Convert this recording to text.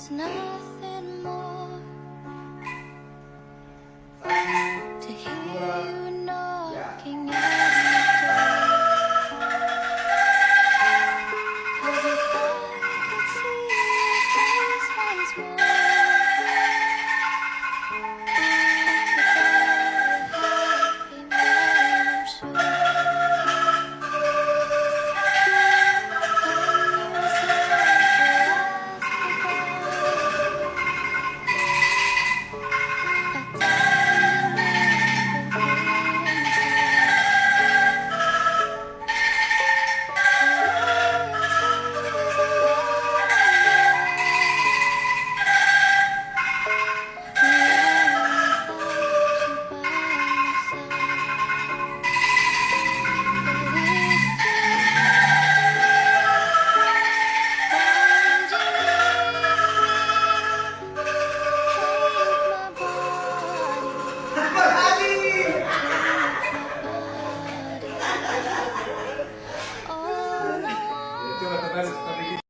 There's nothing more to hear you knocking at my door. 'Cause if I could see your face once more, without a happy I'm sure. Ito, matagal.